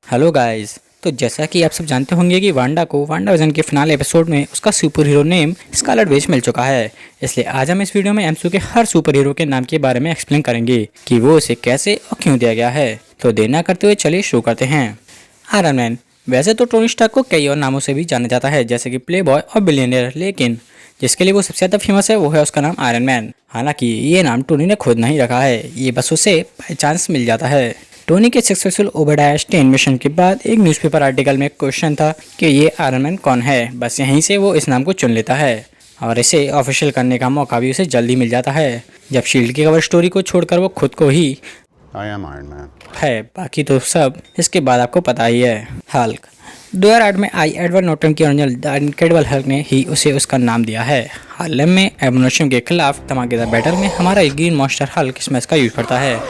Hello guys. तो जैसा कि आप सब जानते होंगे कि वांडा को वांडा विजन के फिनाले एपिसोड में उसका superhero name Scarlet Witch मिल चुका है। इसलिए आज हम इस वीडियो में एमसीयू के हर सुपर हीरो के नाम के बारे में एक्सप्लेन करेंगे कि वो उसे कैसे और क्यों दिया गया है। तो देर ना करते हुए चलिए शुरू करते हैं। Iron man. वैसे तो टोनी स्टार्क को कई और नामों से भी जाना जाता है, जैसे कि प्ले बॉय और बिलियनियर, लेकिन जिसके लिए वो सबसे ज़्यादा फेमस है वो है उसका नाम आयरन मैन। हालांकि ये नाम टोनी ने खुद नहीं रखा है, ये बस उसे बाय चांस मिल जाता है। टोनी के सक्सेसफुल ओबेडाया स्टेन मिशन के बाद एक न्यूज़पेपर आर्टिकल में क्वेश्चन था कि ये आयरन मैन कौन है। बस यहीं से वो इस नाम को चुन लेता है और इसे ऑफिशियल करने का मौका भी उसे जल्दी मिल जाता है, जब शील्ड की कवर स्टोरी को छोड़कर वो खुद को ही I am Iron Man. है। बाकी तो सब इसके बाद आपको पता ही है। हल्क। 2008 में आई एडवर्ड नॉर्टन की ओरिजिनल द इनक्रेडिबल हल्क ने ही उसे उसका नाम दिया है। हाल में एबोल्यूशन के खिलाफ धमाकेदार बैटल में हमारा ग्रीन मॉन्स्टर हल्क इसमें इसका यूज करता है।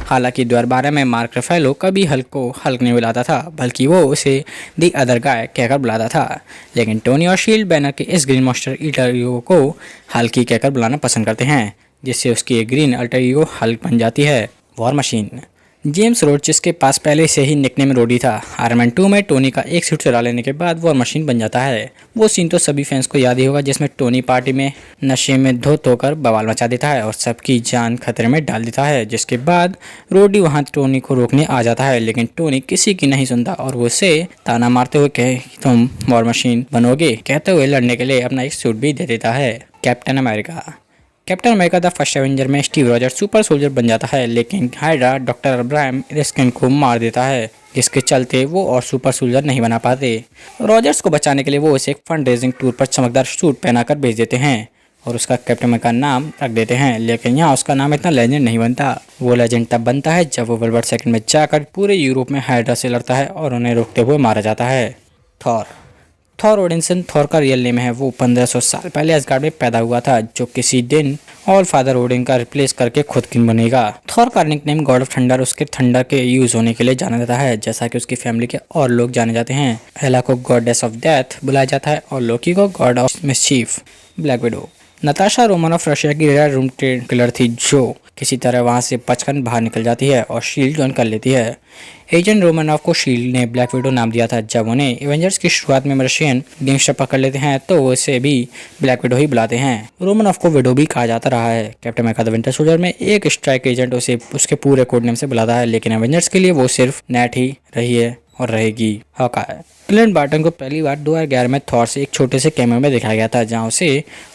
हालांकि 2012 में मार्क रफेलो कभी हल्क को हल्क नहीं बुलाता था, बल्कि वो उसे दी अदर गाय कहकर बुलाता था। लेकिन टोनी और शील्ड बैनर के इस ग्रीन मॉन्स्टर अल्टर ईगो को हल्क ही कहकर बुलाना पसंद करते हैं, जिससे उसकी ग्रीन अल्टर ईगो हल्क बन जाती है। War machine. जेम्स रोड, जिसके पास पहले से ही निकनेम रोडी था, आयरन मैन 2 में टोनी का एक सूट चुरा लेने के बाद वॉर मशीन बन जाता है। वो सीन तो सभी फैंस को याद ही होगा, जिसमें टोनी पार्टी में नशे में धोत होकर बवाल मचा देता है और सबकी जान खतरे में डाल देता है। जिसके बाद रोडी वहां टोनी को रोकने आ जाता है, लेकिन टोनी किसी की नहीं सुनता और वो उसे ताना मारते हुए कहे कि तुम वॉर मशीन बनोगे कहते हुए लड़ने के लिए अपना एक सूट भी दे देता है। Captain America. Captain America the first Avenger में स्टीव रॉजर्स सुपर सोल्जर बन जाता है, लेकिन हाइड्रा डॉक्टर अब्राहम रिस्किन को मार देता है, जिसके चलते वो और सुपर सोल्जर नहीं बना पाते। रॉजर्स को बचाने के लिए वो उसे एक फंड रेजिंग टूर पर चमकदार सूट पहनाकर भेज देते हैं और उसका कैप्टन अमेरिका नाम रख देते हैं। लेकिन यहाँ उसका नाम इतना लेजेंड नहीं बनता। वो लेजेंड तब बनता है जब वो वर्ल्ड वॉर सेकंड में जाकर पूरे यूरोप में हाइड्रा से लड़ता है और उन्हें रोकते हुए मारा जाता है। थॉर ओडिनसन थॉर का रियल नेम है। वो 1500 साल पहले असगार्ड में पैदा हुआ था, जो किसी दिन ऑल फादर ओडिन का रिप्लेस करके खुद किंग बनेगा। थॉर का निकनेम गॉड ऑफ थंडर उसके थंडर के यूज होने के लिए जाना जाता है, जैसा कि उसकी फैमिली के और लोग जाने जाते हैं। हेला को गॉडेस ऑफ डेथ बुलाया जाता है और लोकी को god of mischief. Black widow. Natasha Romanoff Russia की रेयर रूम ट्रेड किलर थी, जो किसी तरह वहां से बचकर बाहर निकल जाती है और शील्ड ज्वाइन कर लेती है। एजेंट रोमानोफ को शील्ड ने ब्लैक विडो नाम दिया था। जब उन्हें एवेंजर्स की शुरुआत में रशियन गैंगस्टर पकड़ लेते हैं तो उसे भी ब्लैक विडो ही बुलाते हैं। रोमानोफ को विडो भी कहा जाता रहा है। Captain America the winter soldier में एक स्ट्राइक एजेंट उसे उसके पूरे कोड नेम से बुलाता है, लेकिन एवेंजर्स के लिए वो सिर्फ नेट ही रही है और रहेगी। हॉकाई। क्लिंट बार्टन को पहली बार 2011 में थॉर से एक छोटे से कैमियो में दिखाया गया था, जहां उसे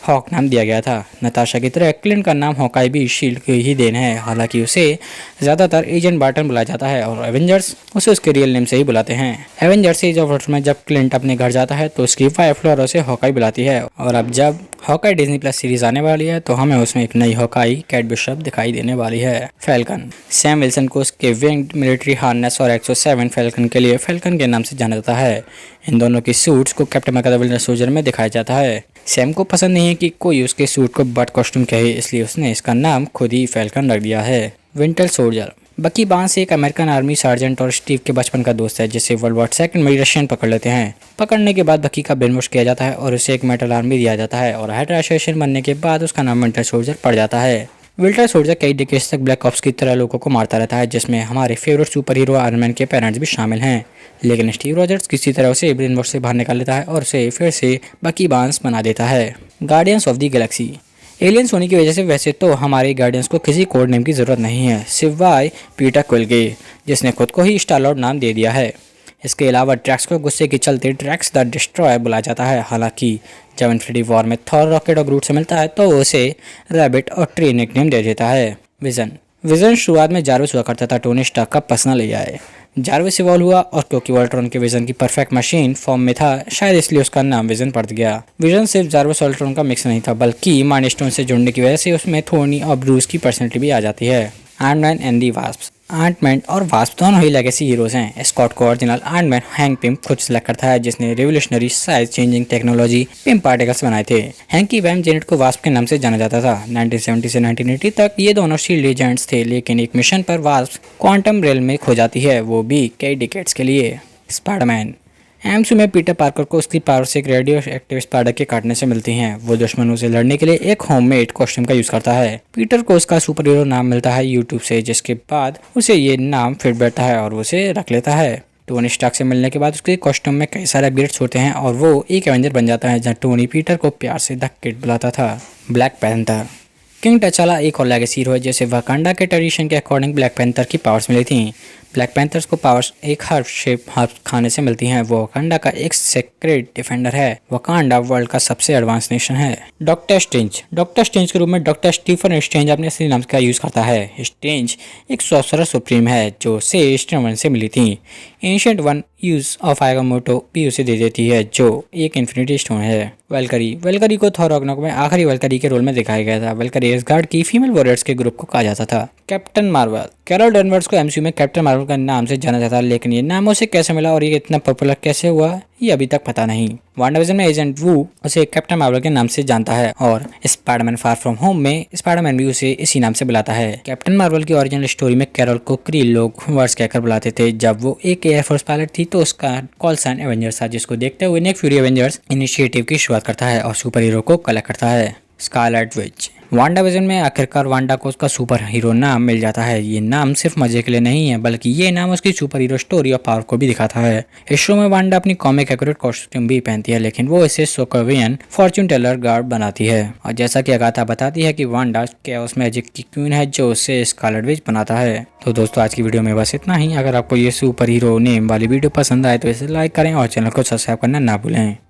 हॉक नाम दिया गया था। नताशा की तरह क्लिंट का नाम हॉकाई भी शील्ड की ही देन है। हालांकि उसे ज़्यादातर एजेंट बार्टन बुलाया जाता है और एवेंजर्स उसे उसके रियल नेम से ही बुलाते हैं। एवेंजर्स एज ऑफ अल्ट्रॉन में जब क्लिंट अपने घर जाता है तो उसकी वाइफ फ्लोरा उसे हॉकाई बुलाती है, और अब जब हॉकाई डिज्नी प्लस सीरीज आने वाली है तो हमें उसमें एक नई हॉकाई कैट बिशप दिखाई देने वाली है। फैल्कन। सैम विल्सन को उसके विंग्ड मिलिट्री हार्नेस और 107 फैल्कन के लिए फैल्कन के नाम से जाना जाता है। इन दोनों की सूट्स को captain America the winter soldier में दिखाया जाता है। सैम को पसंद नहीं है कि कोई उसके सूट को बट कॉस्ट्यूम कहे, इसलिए उसने इसका नाम खुद ही फैल्कन रख दिया है। Winter soldier. बकी बांस एक अमेरिकन आर्मी सार्जेंट और स्टीव के बचपन का दोस्त है, जिसे वर्ल्ड वॉर सेकंड में रशियन पकड़ लेते हैं। पकड़ने के बाद बकी का ब्रेनवॉश किया जाता है और उसे एक मेटल आर्म भी दिया जाता है, और हाइड्रा एसोसिएशन बनने के बाद उसका नाम विंटर सोल्जर पड़ जाता है। विंटर सोल्जर कई डिकेड्स तक ब्लैक ऑप्स की तरह लोगों को मारता रहता है, जिसमें हमारे favourite super hero iron man के पेरेंट्स भी शामिल हैं। लेकिन स्टीव रॉजर्स किसी तरह उसे ब्रेनवॉश से बाहर निकाल लेता है और उसे फिर से बकी बांस बना देता है। Guardians of the Galaxy. Aliens होने की वजह से वैसे तो हमारे गार्डियंस को किसी कोड नेम की ज़रूरत नहीं है, सिवाय पीटर क्विल के, जिसने खुद को ही स्टार लॉर्ड नाम दे दिया है। इसके अलावा ड्रैक्स को गुस्से के चलते ड्रैक्स द डिस्ट्रॉयर बुलाया जाता है। हालांकि जब इन्फिनिटी वॉर में थॉर रॉकेट और ग्रूट से मिलता है तो उसे रैबिट और ट्री निकनेम दे देता है। विजन शुरुआत में जारविस हुआ करता था, टोनी स्टार्क का पर्सनल एआई है। जारविस इवॉल्व हुआ और क्योंकि वॉल्ट्रॉन के विजन की परफेक्ट मशीन फॉर्म में था, शायद इसलिए उसका नाम विजन पड़ गया। विजन सिर्फ जारविस वॉल्ट्रॉन का मिक्स नहीं था, बल्कि माइंड स्टोन से जुड़ने की वजह से उसमें थोनी और ब्रूस की पर्सनैलिटी भी आ जाती है। Iron and the wasp. Ant-Man और वास्प दोनों ही लेगेसी हीरोज हैं। स्कॉट को ओरिजिनल आंटमैन हैंक पिम खुद सेलेक्ट करता है, जिसने revolutionary size changing technology Pym particles बनाए थे। हैंकी वैम जेनेट को वास्प के नाम से जाना जाता था। 1970 से 1980 तक ये दोनों शील्ड एजेंट्स थे, लेकिन एक मिशन पर वास्प क्वांटम रेल में खो जाती है, वो भी कई डिकेड्स के लिए। स्पाइडरमैन। एमसीयू में पीटर पार्कर को उसकी पावर से एक रेडियो एक्टिव स्पाइडर के काटने से मिलती हैं। वो दुश्मनों से लड़ने के लिए एक होममेड कॉस्ट्यूम का यूज करता है। पीटर को उसका सुपर हीरो नाम मिलता है यूट्यूब से, जिसके बाद उसे ये नाम फिट बैठता है और उसे रख लेता है। टोनी स्टार्क से मिलने के बाद उसके कॉस्ट्यूम में कई सारे अपग्रेड्स होते हैं और वो एक एवेंजर बन जाता है, जहाँ टोनी पीटर को प्यार से द किड बुलाता था। ब्लैक पैंथर किंग t'Challa एक और लेगेसी हीरो है, जैसे वकांडा के ट्रेडिशन के अकॉर्डिंग ब्लैक पैंथर की पावर्स मिली थी। ब्लैक पैंथर्स को पावर्स एक हर्ब शेप हर्ब खाने से मिलती हैं। वो वकांडा का एक सेक्रेट डिफेंडर है। वकांडा वर्ल्ड का सबसे एडवांस नेशन है। डॉक्टर स्ट्रेंज के रूप में डॉक्टर स्टीफन स्ट्रेंज अपने असली नाम का यूज करता है। स्ट्रेंज एक सॉर्सरर सुप्रीम है जो से स्ट्रमन से मिली थी। एंशिएंट वन यूज ऑफ आगामोटो भी उसे दे देती है, जो एक इन्फिनिटी स्टोन है। वेलकरी को थॉर रॉग्नरोक में आखिरी वेलकरी के रोल में दिखाया गया था। वेलकरी एसगार्ड की फीमेल वॉरियर्स के ग्रुप को कहा जाता था। कैप्टन मार्वल कैरल डैनवर्स को एमसीयू में कैप्टन मार्वल का नाम से जाना जाता है, लेकिन ये नाम उसे कैसे मिला और ये इतना पॉपुलर कैसे हुआ ये अभी तक पता नहीं। वांडाविजन में एजेंट वू उसे कैप्टन मार्वल के नाम से जानता है और स्पाइडरमैन फार फ्रॉम होम में स्पाइडरमैन भी उसे इसी नाम से बुलाता है। कैप्टन मार्वल की ओरिजिनल स्टोरी में कैरल को क्री लोग वर्ड्स कहकर बुलाते थे। जब वो एक एयरफोर्स पायलट थी तो उसका कॉल साइन एवेंजर्स था, जिसको देखते हुए निक फ्यूरी एवेंजर्स इनिशिएटिव की शुरुआत करता है और सुपर हीरो को कलेक्ट करता है। स्कारलेट विच वांडाविजन में आखिरकार वांडा को उसका सुपर हीरो नाम मिल जाता है। ये नाम सिर्फ मजे के लिए नहीं है, बल्कि ये नाम उसकी सुपर हीरो स्टोरी और पावर को भी दिखाता है। इस शो में वांडा अपनी कॉमिक एक्यूरेट कॉस्ट्यूम भी पहनती है, लेकिन वो इसे सोकोवियन फॉर्च्यून टेलर गार्ड बनाती है। और जैसा कि अगाथा बताती है कि वांडा कैओस मैजिक की क्वीन है, जो उसे स्कारलेट विच बनाता है। तो दोस्तों आज की वीडियो में बस इतना ही। अगर आपको ये सुपर हीरो नेम वाली वीडियो पसंद आए तो इसे लाइक करें और चैनल को सब्सक्राइब करना ना भूलें।